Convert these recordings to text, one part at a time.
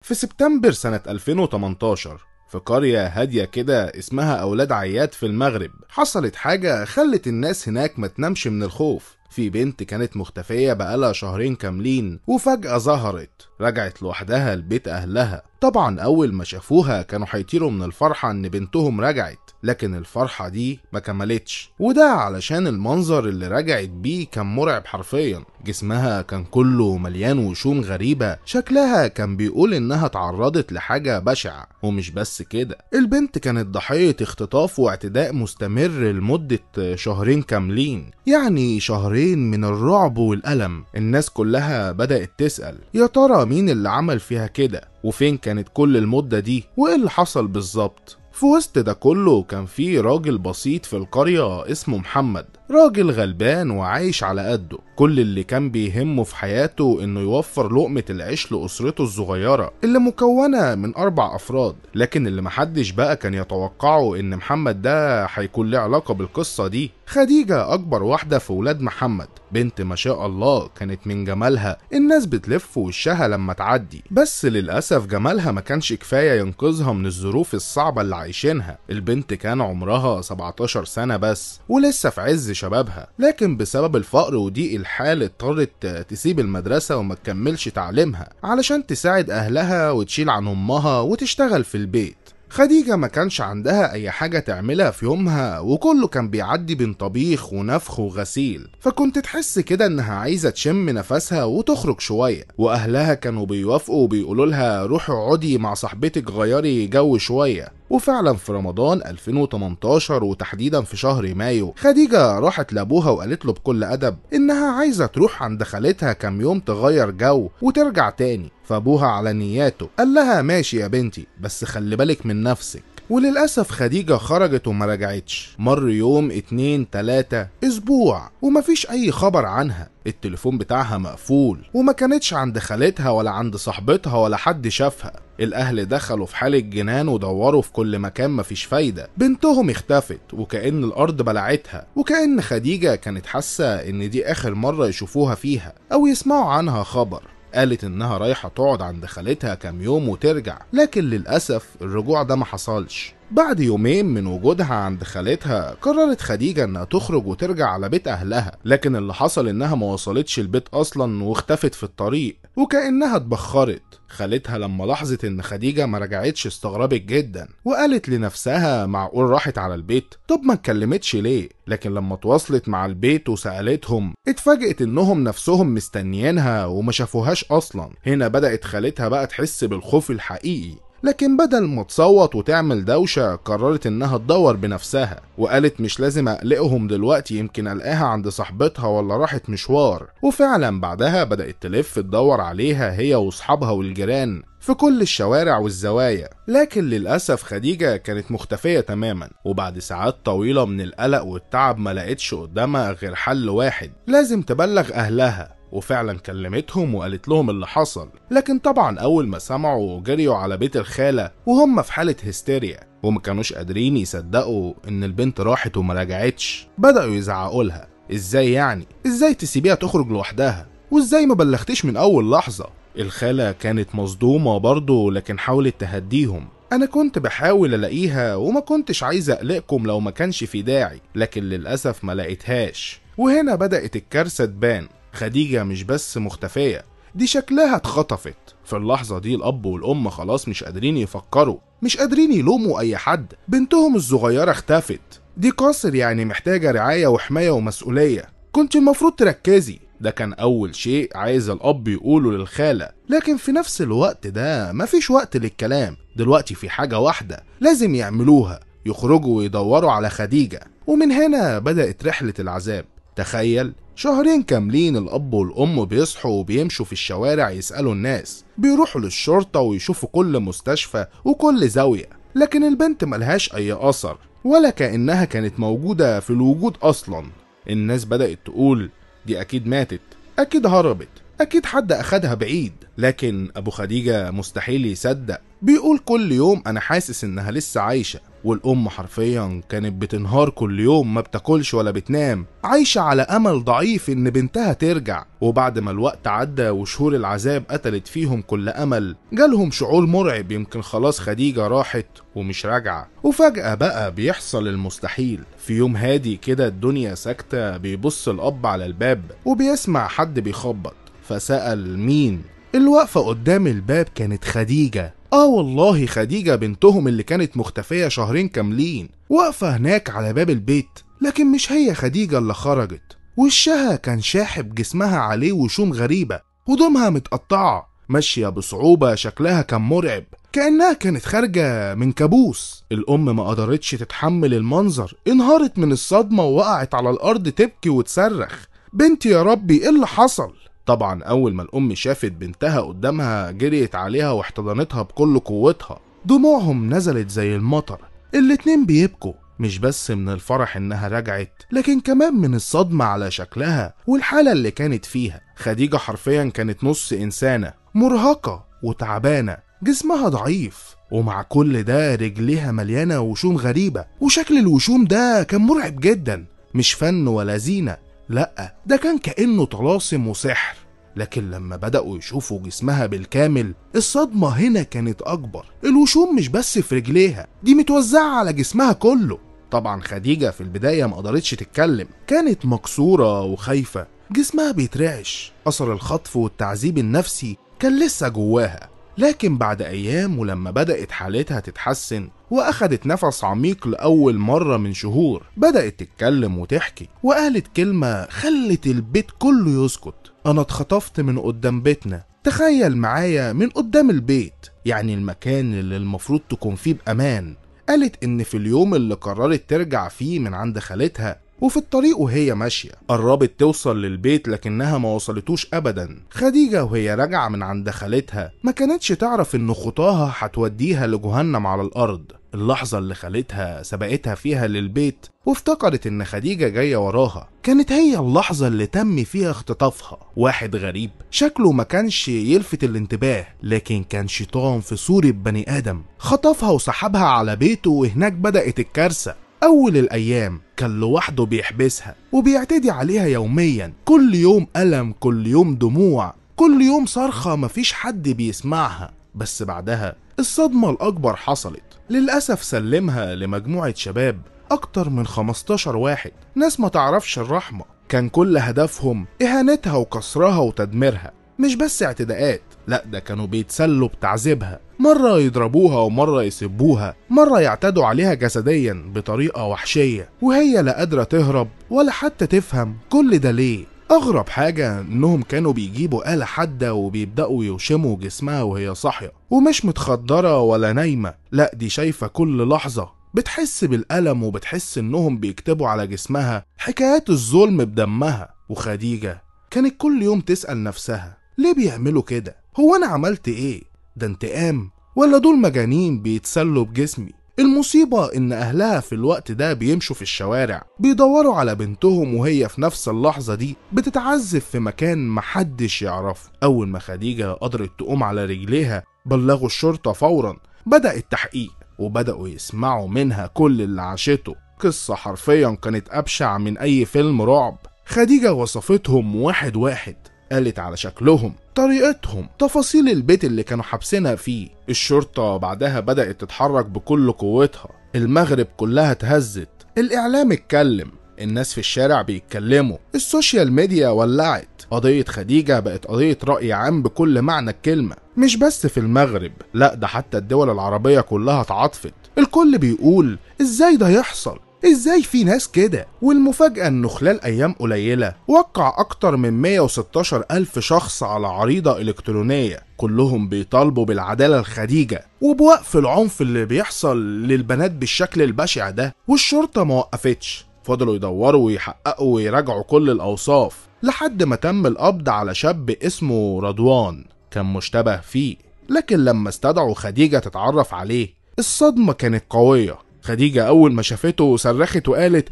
في سبتمبر سنة 2018 في قرية هادية كده اسمها أولاد عياد في المغرب حصلت حاجة خلت الناس هناك ما تنامش من الخوف. في بنت كانت مختفية بقالها شهرين كاملين وفجأة ظهرت، رجعت لوحدها لبيت أهلها. طبعا أول ما شافوها كانوا هيطيروا من الفرحة إن بنتهم رجعت، لكن الفرحة دي ما كملتش، وده علشان المنظر اللي رجعت بيه كان مرعب حرفيا. جسمها كان كله مليان وشوم غريبة، شكلها كان بيقول إنها تعرضت لحاجة بشعة. ومش بس كده، البنت كانت ضحية اختطاف واعتداء مستمر لمدة شهرين كاملين، يعني شهرين من الرعب والألم. الناس كلها بدأت تسأل يا ترى مين اللي عمل فيها كده، وفين كانت كل المدة دي، وإيه اللي حصل بالظبط. في وسط ده كله كان في راجل بسيط في القرية اسمه محمد، راجل غلبان وعايش على قده. كل اللي كان بيهمه في حياته انه يوفر لقمة العيش لأسرته الصغيرة اللي مكونة من 4 أفراد. لكن اللي محدش بقى كان يتوقعه ان محمد ده هيكون له علاقة بالقصة دي. خديجة أكبر واحدة في ولاد محمد، بنت ما شاء الله كانت من جمالها الناس بتلف وشها لما تعدي، بس للأسف جمالها ما كانش كفاية ينقذها من الظروف الصعبة اللي عايشينها. البنت كان عمرها 17 سنة بس ولسه في عز شبابها، لكن بسبب الفقر وضيق الحال اضطرت تسيب المدرسة وما تكملش تعليمها علشان تساعد أهلها وتشيل عن أمها وتشتغل في البيت. خديجة ما كانش عندها أي حاجة تعملها في يومها، وكله كان بيعدي بين طبيخ ونفخ وغسيل، فكنت تحس كده إنها عايزة تشم نفسها وتخرج شوية. وأهلها كانوا بيوافقوا وبيقولوا لها روحي اقعدي مع صاحبتك غيري جو شوية. وفعلا في رمضان 2018 وتحديدا في شهر مايو، خديجة راحت لأبوها وقالت له بكل أدب إنها عايزة تروح عند خالتها كام يوم تغير جو وترجع تاني. فأبوها على نياته قال لها ماشي يا بنتي، بس خلي بالك من نفسك. وللأسف خديجة خرجت وما رجعتش. مر يوم 2 3 أسبوع ومفيش أي خبر عنها. التليفون بتاعها مقفول، وما كانتش عند خالتها ولا عند صاحبتها ولا حد شافها. الأهل دخلوا في حالة جنان ودوروا في كل مكان، مفيش فايدة. بنتهم اختفت وكأن الأرض بلعتها، وكأن خديجة كانت حاسة إن دي آخر مرة يشوفوها فيها أو يسمعوا عنها خبر. قالت انها رايحة تقعد عند خالتها كام يوم وترجع، لكن للأسف الرجوع ده ما حصلش. بعد يومين من وجودها عند خالتها قررت خديجة انها تخرج وترجع على بيت اهلها، لكن اللي حصل انها ما وصلتش البيت اصلا واختفت في الطريق وكأنها اتبخرت. خالتها لما لاحظت ان خديجة ما رجعتش استغربت جدا، وقالت لنفسها معقول راحت على البيت؟ طب ما اتكلمتش ليه؟ لكن لما تواصلت مع البيت وسألتهم اتفاجئت انهم نفسهم مستنيينها وما شافوهاش اصلا. هنا بدأت خالتها بقى تحس بالخوف الحقيقي، لكن بدل ما تصوت وتعمل دوشة قررت انها تدور بنفسها، وقالت مش لازم اقلقهم دلوقتي، يمكن الاقيها عند صاحبتها ولا راحت مشوار. وفعلا بعدها بدأت تلف تدور عليها هي واصحابها والجيران في كل الشوارع والزوايا، لكن للأسف خديجة كانت مختفية تماما. وبعد ساعات طويلة من القلق والتعب ما لقتش قدامها غير حل واحد، لازم تبلغ أهلها. وفعلا كلمتهم وقالت لهم اللي حصل، لكن طبعا اول ما سمعوا جريوا على بيت الخالة وهم في حالة هستيريا، وما كانوش قادرين يصدقوا ان البنت راحت وما رجعتش. بدأوا يزعقوا لها ازاي يعني؟ ازاي تسيبيها تخرج لوحدها؟ وازاي ما بلغتيش من اول لحظة؟ الخالة كانت مصدومة برضه، لكن حاولت تهديهم. انا كنت بحاول الاقيها وما كنتش عايزة اقلقكم لو ما كانش في داعي، لكن للأسف ما لقيتهاش. وهنا بدأت الكارثة تبان. خديجة مش بس مختفية، دي شكلها اتخطفت. في اللحظة دي الأب والأم خلاص مش قادرين يفكروا، مش قادرين يلوموا أي حد. بنتهم الصغيرة اختفت، دي قاصر يعني محتاجة رعاية وحماية ومسؤولية، كنت المفروض تركزي. ده كان أول شيء عايز الأب يقوله للخالة، لكن في نفس الوقت ده مفيش وقت للكلام. دلوقتي في حاجة واحدة لازم يعملوها، يخرجوا ويدوروا على خديجة. ومن هنا بدأت رحلة العذاب. تخيل شهرين كاملين الأب والأم بيصحوا وبيمشوا في الشوارع يسألوا الناس، بيروحوا للشرطة ويشوفوا كل مستشفى وكل زاوية، لكن البنت ملهاش أي أثر ولا كأنها كانت موجودة في الوجود أصلا. الناس بدأت تقول دي أكيد ماتت، أكيد هربت، أكيد حد أخدها بعيد. لكن أبو خديجة مستحيل يصدق، بيقول كل يوم أنا حاسس إنها لسه عايشة، والأم حرفيا كانت بتنهار كل يوم، ما بتاكلش ولا بتنام، عايشة على أمل ضعيف إن بنتها ترجع. وبعد ما الوقت عدى وشهور العذاب قتلت فيهم كل أمل، جالهم شعور مرعب يمكن خلاص خديجة راحت ومش راجعة. وفجأة بقى بيحصل المستحيل. في يوم هادي كده الدنيا ساكتة، بيبص الأب على الباب وبيسمع حد بيخبط، فسأل مين. اللي واقفة قدام الباب كانت خديجة. والله خديجة بنتهم اللي كانت مختفية شهرين كاملين، واقفة هناك على باب البيت. لكن مش هي خديجة اللي خرجت. وشها كان شاحب، جسمها عليه وشوم غريبة، هدومها متقطعة، ماشية بصعوبة، شكلها كان مرعب، كأنها كانت خارجة من كابوس. الأم ما قدرتش تتحمل المنظر، انهارت من الصدمة ووقعت على الأرض تبكي وتصرخ: بنتي يا ربي، ايه اللي حصل؟ طبعا أول ما الأم شافت بنتها قدامها جريت عليها واحتضنتها بكل قوتها. دموعهم نزلت زي المطر، الاتنين بيبكوا، مش بس من الفرح إنها رجعت، لكن كمان من الصدمة على شكلها والحالة اللي كانت فيها. خديجة حرفيا كانت نص إنسانة، مرهقة وتعبانة، جسمها ضعيف، ومع كل ده رجليها مليانة وشوم غريبة. وشكل الوشوم ده كان مرعب جدا، مش فن ولا زينة، لأ ده كان كأنه طلاسم وسحر. لكن لما بدأوا يشوفوا جسمها بالكامل، الصدمة هنا كانت أكبر. الوشوم مش بس في رجليها، دي متوزعة على جسمها كله. طبعا خديجة في البداية ما قدرتش تتكلم، كانت مكسورة وخايفة، جسمها بيترعش، أثر الخطف والتعذيب النفسي كان لسه جواها. لكن بعد أيام ولما بدأت حالتها تتحسن وأخدت نفس عميق لأول مرة من شهور، بدأت تتكلم وتحكي، وقالت كلمة خلت البيت كله يسكت: أنا اتخطفت من قدام بيتنا. تخيل معايا، من قدام البيت، يعني المكان اللي المفروض تكون فيه بأمان. قالت إن في اليوم اللي قررت ترجع فيه من عند خالتها، وفي الطريق وهي ماشية قربت توصل للبيت لكنها ما وصلتوش أبدا. خديجة وهي راجعة من عند خالتها ما كانتش تعرف إن خطاها هتوديها لجهنم على الأرض. اللحظة اللي خالتها سبقتها فيها للبيت وافتكرت إن خديجة جاية وراها، كانت هي اللحظة اللي تم فيها اختطافها. واحد غريب شكله ما كانش يلفت الانتباه، لكن كان شيطان في صورة بني آدم، خطفها وسحبها على بيته، وهناك بدأت الكارثة. أول الأيام كان لوحده بيحبسها وبيعتدي عليها يوميا، كل يوم ألم، كل يوم دموع، كل يوم صرخة مفيش حد بيسمعها. بس بعدها الصدمة الأكبر حصلت. للأسف سلمها لمجموعة شباب، أكتر من 15 واحد، ناس ما تعرفش الرحمة، كان كل هدفهم إهانتها وكسرها وتدميرها. مش بس اعتداءات، لا ده كانوا بيتسلوا بتعذيبها، مرة يضربوها ومرة يسبوها، مرة يعتدوا عليها جسديا بطريقة وحشية، وهي لا قادرة تهرب ولا حتى تفهم كل ده ليه. أغرب حاجة إنهم كانوا بيجيبوا آلة حادة وبيبدأوا يوشموا جسمها وهي صاحية، ومش متخدرة ولا نايمة، لا دي شايفة كل لحظة، بتحس بالألم وبتحس إنهم بيكتبوا على جسمها حكايات الظلم بدمها. وخديجة كانت كل يوم تسأل نفسها: ليه بيعملوا كده؟ هو أنا عملت إيه؟ ده انتقام ولا دول مجانين بيتسلوا بجسمي؟ المصيبة إن أهلها في الوقت ده بيمشوا في الشوارع بيدوروا على بنتهم، وهي في نفس اللحظة دي بتتعذب في مكان محدش يعرفه. أول ما خديجة قدرت تقوم على رجليها بلغوا الشرطة فورا، بدأ التحقيق وبدأوا يسمعوا منها كل اللي عاشته. قصة حرفيا كانت أبشع من أي فيلم رعب. خديجة وصفتهم واحد واحد، قالت على شكلهم، طريقتهم، تفاصيل البيت اللي كانوا حابسينها فيه. الشرطة بعدها بدأت تتحرك بكل قوتها، المغرب كلها اتهزت، الإعلام اتكلم، الناس في الشارع بيتكلموا، السوشيال ميديا ولعت. قضية خديجة بقت قضية رأي عام بكل معنى الكلمة، مش بس في المغرب، لا ده حتى الدول العربية كلها اتعاطفت. الكل بيقول ازاي ده يحصل؟ ازاي في ناس كده؟ والمفاجأة انه خلال ايام قليلة وقع اكتر من 116 الف شخص على عريضة الكترونية، كلهم بيطالبوا بالعدالة لخديجة وبوقف العنف اللي بيحصل للبنات بالشكل البشع ده. والشرطة ما وقفتش، فضلوا يدوروا ويحققوا ويراجعوا كل الاوصاف لحد ما تم القبض على شاب اسمه رضوان كان مشتبه فيه. لكن لما استدعوا خديجة تتعرف عليه، الصدمة كانت قوية. خديجة أول ما شافته صرخت وقالت: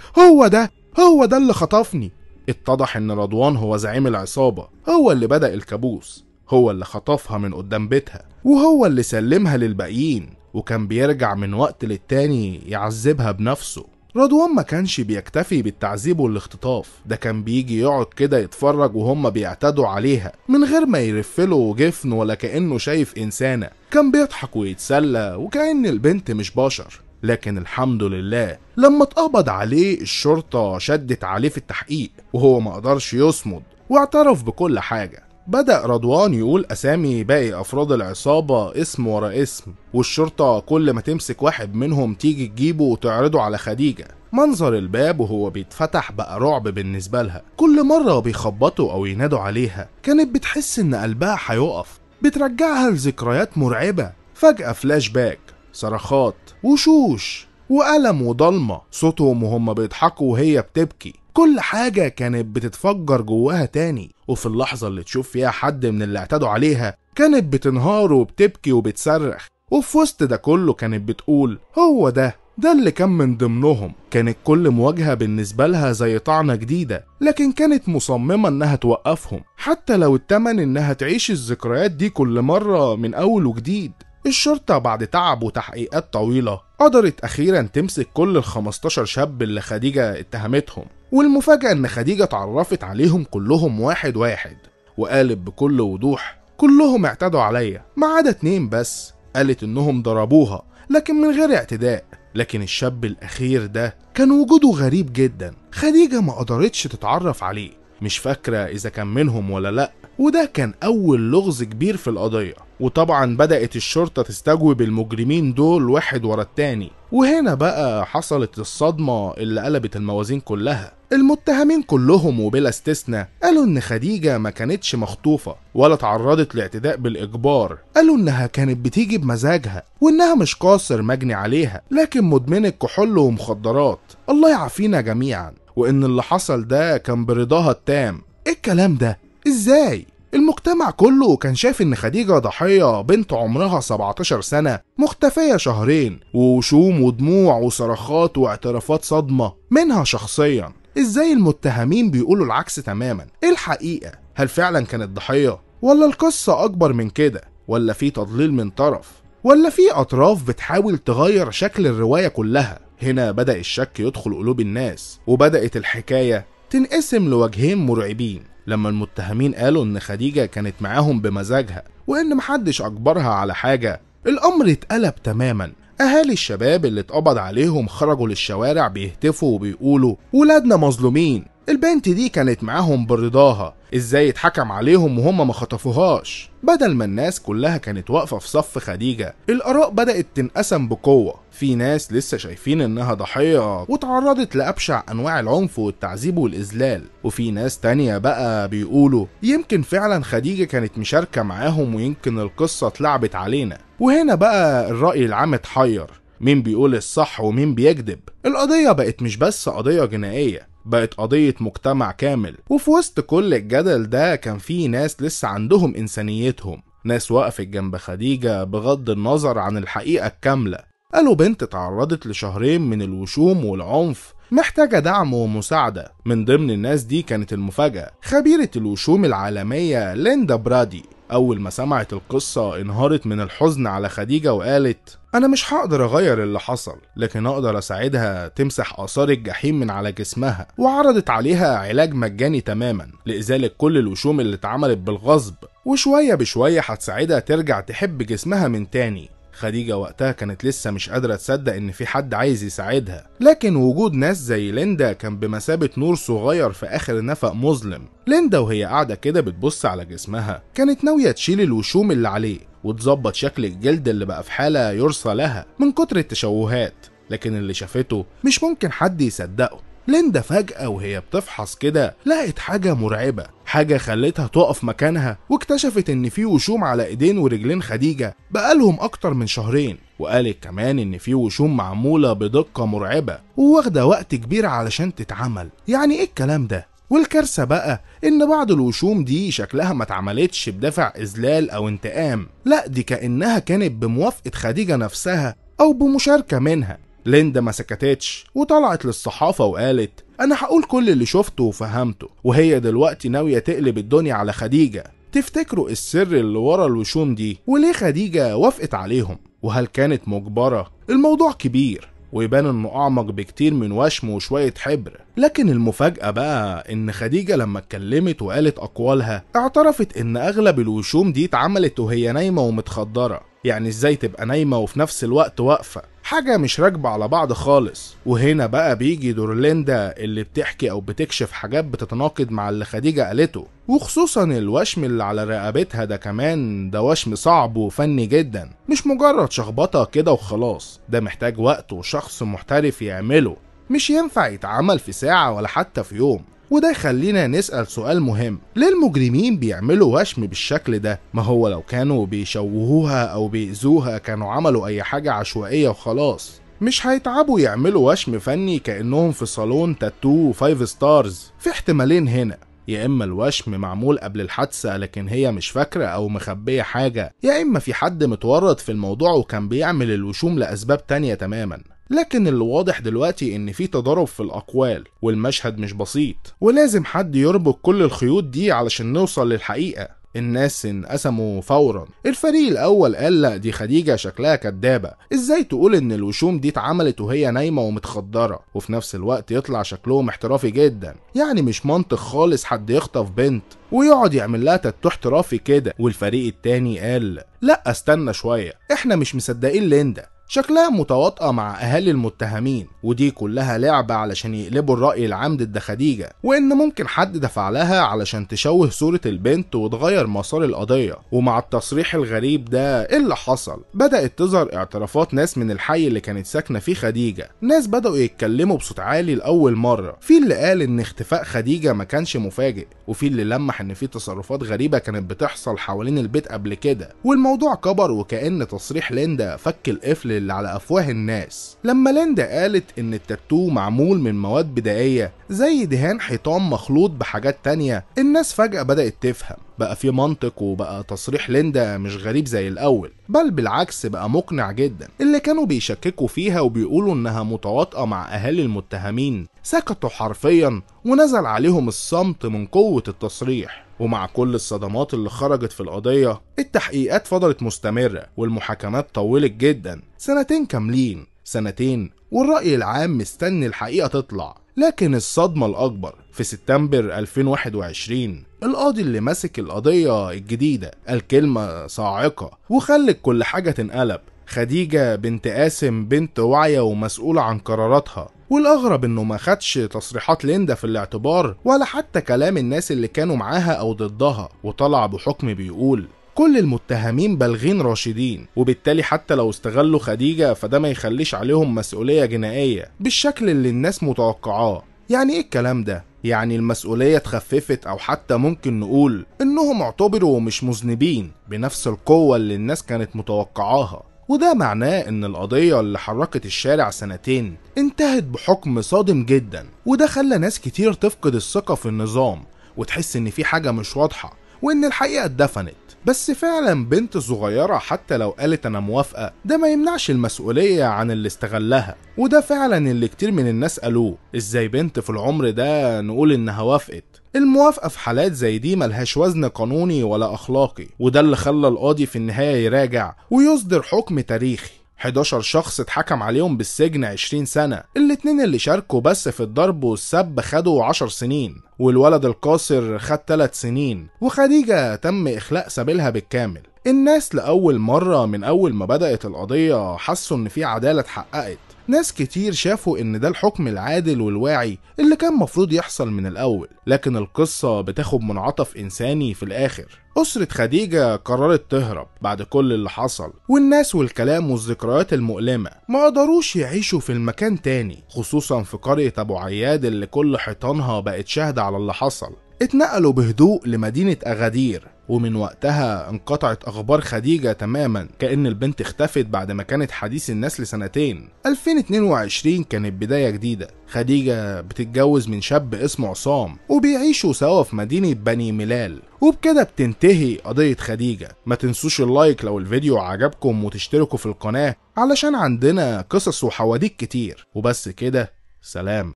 هو ده اللي خطفني. اتضح إن رضوان هو زعيم العصابة، هو اللي بدأ الكابوس، هو اللي خطفها من قدام بيتها، وهو اللي سلمها للباقيين. وكان بيرجع من وقت للتاني يعذبها بنفسه. رضوان ما كانش بيكتفي بالتعذيب والاختطاف، ده كان بيجي يقعد كده يتفرج وهم بيعتدوا عليها من غير ما يرفله جفن ولا كأنه شايف إنسانة. كان بيضحك ويتسلى وكأن البنت مش بشر. لكن الحمد لله لما اتقبض عليه الشرطة شدت عليه في التحقيق، وهو ما قدرش يصمد واعترف بكل حاجة. بدأ رضوان يقول أسامي باقي أفراد العصابة اسم ورا اسم، والشرطة كل ما تمسك واحد منهم تيجي تجيبه وتعرضه على خديجة. منظر الباب وهو بيتفتح بقى رعب بالنسبة لها. كل مرة بيخبطوا أو ينادوا عليها كانت بتحس إن قلبها هيقف، بترجعها لذكريات مرعبة. فجأة فلاش باك، صرخات وشوش وألم وضلمة، صوتهم وهم بيضحكوا وهي بتبكي. كل حاجة كانت بتتفجر جواها تاني، وفي اللحظة اللي تشوف فيها حد من اللي اعتدوا عليها كانت بتنهار وبتبكي وبتصرخ. وفي وسط ده كله كانت بتقول هو ده اللي كان من ضمنهم. كانت كل مواجهة بالنسبة لها زي طعنة جديدة، لكن كانت مصممة انها توقفهم حتى لو التمن انها تعيش الذكريات دي كل مرة من اول وجديد. الشرطة بعد تعب وتحقيقات طويلة قدرت أخيرا تمسك كل ال15 شاب اللي خديجة اتهمتهم. والمفاجأة إن خديجة اتعرفت عليهم كلهم واحد واحد، وقالت بكل وضوح كلهم اعتدوا عليا ما عدا 2 بس. قالت إنهم ضربوها لكن من غير اعتداء. لكن الشاب الأخير ده كان وجوده غريب جدا. خديجة ما قدرتش تتعرف عليه، مش فاكرة إذا كان منهم ولا لأ. وده كان أول لغز كبير في القضية. وطبعا بدأت الشرطة تستجوب المجرمين دول واحد ورا التاني، وهنا بقى حصلت الصدمة اللي قلبت الموازين كلها. المتهمين كلهم وبلا استثناء قالوا ان خديجة ما كانتش مخطوفة ولا تعرضت لاعتداء بالإجبار. قالوا انها كانت بتيجي بمزاجها، وانها مش قاصر مجني عليها لكن مدمنة كحول ومخدرات، الله يعافينا جميعا. وان اللي حصل ده كان برضاها التام. ايه الكلام ده؟ ازاي؟ المجتمع كله كان شايف ان خديجة ضحية بنت عمرها 17 سنة مختفية 2 شهر، ووشوم ودموع وصرخات واعترافات صدمة منها شخصيا. ازاي المتهمين بيقولوا العكس تماما؟ ايه الحقيقة؟ هل فعلا كانت ضحية؟ ولا القصة اكبر من كده؟ ولا في تضليل من طرف؟ ولا في اطراف بتحاول تغير شكل الرواية كلها؟ هنا بدأ الشك يدخل قلوب الناس، وبدأت الحكاية تنقسم لوجهين مرعبين. لما المتهمين قالوا ان خديجة كانت معاهم بمزاجها وان محدش اجبرها على حاجة، الامر اتقلب تماما. اهالي الشباب اللي اتقبض عليهم خرجوا للشوارع بيهتفوا وبيقولوا ولادنا مظلومين، البنت دي كانت معاهم برضاها، ازاي اتحكم عليهم وهم ما خطفوهاش؟ بدل ما الناس كلها كانت واقفة في صف خديجة، الآراء بدأت تنقسم بقوة. في ناس لسه شايفين انها ضحية وتعرضت لأبشع انواع العنف والتعذيب والإذلال، وفي ناس تانية بقى بيقولوا يمكن فعلا خديجة كانت مشاركة معاهم ويمكن القصة اتلعبت علينا. وهنا بقى الرأي العام اتحير، مين بيقول الصح ومين بيكذب؟ القضية بقت مش بس قضية جنائية، بقت قضية مجتمع كامل. وفي وسط كل الجدل ده كان في ناس لسه عندهم إنسانيتهم، ناس وقفت جنب خديجة بغض النظر عن الحقيقة الكاملة. قالوا بنت تعرضت ل2 من الوشوم والعنف محتاجة دعم ومساعدة. من ضمن الناس دي كانت المفاجأة خبيرة الوشوم العالمية ليندا برادي. أول ما سمعت القصة انهارت من الحزن على خديجة وقالت أنا مش هقدر أغير اللي حصل، لكن أقدر أساعدها تمسح آثار الجحيم من على جسمها. وعرضت عليها علاج مجاني تماما لإزالة كل الوشوم اللي اتعملت بالغصب، وشوية بشوية هتساعدها ترجع تحب جسمها من تاني. خديجة وقتها كانت لسه مش قادرة تصدق ان في حد عايز يساعدها، لكن وجود ناس زي ليندا كان بمثابة نور صغير في اخر نفق مظلم. ليندا وهي قاعدة كده بتبص على جسمها كانت ناوية تشيل الوشوم اللي عليه وتظبط شكل الجلد اللي بقى في حالة يرثى لها من كتر التشوهات، لكن اللي شافته مش ممكن حد يصدقه. ليندا فجأة وهي بتفحص كده لقت حاجة مرعبة، حاجة خلتها تقف مكانها، واكتشفت ان في وشوم على ايدين ورجلين خديجة بقالهم اكتر من 2 شهر. وقالت كمان ان في وشوم معمولة بدقة مرعبة وواخدة وقت كبير علشان تتعمل. يعني ايه الكلام ده؟ والكارثة بقى ان بعض الوشوم دي شكلها ما اتعملتش بدافع اذلال او انتقام، لا دي كأنها كانت بموافقة خديجة نفسها او بمشاركة منها. ليندا ما سكتتش وطلعت للصحافة وقالت أنا هقول كل اللي شفته وفهمته، وهي دلوقتي ناوية تقلب الدنيا على خديجة. تفتكروا السر اللي ورا الوشوم دي وليه خديجة وافقت عليهم؟ وهل كانت مجبرة؟ الموضوع كبير ويبان انه اعمق بكتير من وشم وشوية حبر، لكن المفاجأة بقى ان خديجة لما اتكلمت وقالت اقوالها اعترفت ان اغلب الوشوم دي اتعملت وهي نايمة ومتخدرة. يعني ازاي تبقى نايمة وفي نفس الوقت واقفة؟ حاجة مش راكبة على بعض خالص. وهنا بقى بيجي دور ليندا اللي بتحكي او بتكشف حاجات بتتناقض مع اللي خديجة قالته، وخصوصا الوشم اللي على رقبتها ده كمان ده وشم صعب وفني جدا، مش مجرد شخبطة كده وخلاص، ده محتاج وقت وشخص محترف يعمله، مش ينفع يتعمل في ساعة ولا حتى في يوم. وده يخلينا نسأل سؤال مهم، ليه المجرمين بيعملوا وشم بالشكل ده؟ ما هو لو كانوا بيشوهوها او بيأذوها كانوا عملوا اي حاجة عشوائية وخلاص، مش هيتعبوا يعملوا وشم فني كأنهم في صالون تاتو 5 ستارز. في احتمالين هنا، يا اما الوشم معمول قبل الحادثة لكن هي مش فاكرة او مخبية حاجة، يا اما في حد متورط في الموضوع وكان بيعمل الوشوم لأسباب تانية تماما. لكن اللي واضح دلوقتي ان في تضارب في الاقوال والمشهد مش بسيط، ولازم حد يربط كل الخيوط دي علشان نوصل للحقيقة. الناس انقسموا فورا. الفريق الاول قال لا دي خديجة شكلها كدابة، ازاي تقول ان الوشوم دي اتعملت وهي نايمة ومتخدرة وفي نفس الوقت يطلع شكلهم احترافي جدا؟ يعني مش منطق خالص حد يخطف بنت ويقعد يعمل لها تاتو احترافي كده. والفريق التاني قال لا استنى شوية، احنا مش مصدقين ليندا، شكلها متواطئة مع أهالي المتهمين، ودي كلها لعبة علشان يقلبوا الرأي العام ضد خديجة، وإن ممكن حد دفع لها علشان تشوه صورة البنت وتغير مسار القضية. ومع التصريح الغريب ده إيه اللي حصل؟ بدأت تظهر اعترافات ناس من الحي اللي كانت ساكنة فيه خديجة، ناس بدأوا يتكلموا بصوت عالي لأول مرة. في اللي قال إن اختفاء خديجة ما كانش مفاجئ، وفي اللي لمح إن في تصرفات غريبة كانت بتحصل حوالين البيت قبل كده. والموضوع كبر وكأن تصريح ليندا فك القفل اللي على افواه الناس لما ليندا قالت ان التاتو معمول من مواد بدائية زي دهان حيطان مخلوط بحاجات تانية. الناس فجأة بدأت تفهم، بقى في منطق، وبقى تصريح ليندا مش غريب زي الاول، بل بالعكس بقى مقنع جدا. اللي كانوا بيشككوا فيها وبيقولوا انها متواطئة مع اهالي المتهمين سكتوا حرفيا ونزل عليهم الصمت من قوة التصريح. ومع كل الصدمات اللي خرجت في القضية التحقيقات فضلت مستمرة والمحاكمات طولت جدا، 2 كاملين، 2 والرأي العام مستني الحقيقة تطلع. لكن الصدمة الأكبر في سبتمبر 2021 القاضي اللي ماسك القضية الجديدة قال كلمة صاعقة وخلت كل حاجة تنقلب. خديجة بنت قاسم بنت واعية ومسؤولة عن قراراتها، والأغرب إنه ما خدش تصريحات ليندا في الاعتبار ولا حتى كلام الناس اللي كانوا معاها أو ضدها، وطلع بحكم بيقول كل المتهمين بالغين راشدين، وبالتالي حتى لو استغلوا خديجة فده ما يخليش عليهم مسؤولية جنائية بالشكل اللي الناس متوقعاه. يعني ايه الكلام ده؟ يعني المسؤولية اتخففت، او حتى ممكن نقول انهم اعتبروا مش مذنبين بنفس القوة اللي الناس كانت متوقعاها. وده معناه ان القضية اللي حركت الشارع 2 انتهت بحكم صادم جدا، وده خلى ناس كتير تفقد الثقة في النظام وتحس ان في حاجة مش واضحة وان الحقيقة اتدفنت. بس فعلا بنت صغيرة حتى لو قالت انا موافقة ده ما يمنعش المسؤولية عن اللي استغلها، وده فعلا اللي كتير من الناس قالوه. ازاي بنت في العمر ده نقول انها وافقت؟ الموافقة في حالات زي دي ملهاش وزن قانوني ولا اخلاقي، وده اللي خلى القاضي في النهاية يراجع ويصدر حكم تاريخي. 11 شخص اتحكم عليهم بالسجن 20 سنة، الاتنين اللي شاركوا بس في الضرب والسب خدوا 10 سنين، والولد القاصر خد 3 سنين، وخديجة تم إخلاء سبيلها بالكامل. الناس لأول مرة من أول ما بدأت القضية حسوا إن في عدالة اتحققت. ناس كتير شافوا ان ده الحكم العادل والواعي اللي كان مفروض يحصل من الاول، لكن القصة بتاخد منعطف انساني في الاخر. اسرة خديجة قررت تهرب بعد كل اللي حصل، والناس والكلام والذكريات المؤلمة ما قدروش يعيشوا في المكان تاني، خصوصا في قرية ابو عياد اللي كل حيطانها بقت شاهدة على اللي حصل. اتنقلوا بهدوء لمدينة أغادير، ومن وقتها انقطعت أخبار خديجة تماما، كأن البنت اختفت بعد ما كانت حديث الناس ل2. 2022 كانت بداية جديدة، خديجة بتتجوز من شاب اسمه عصام وبيعيشوا سوا في مدينة بني ملال، وبكده بتنتهي قضية خديجة. ما تنسوش اللايك لو الفيديو عجبكم وتشتركوا في القناة علشان عندنا قصص وحواديت كتير. وبس كده، سلام.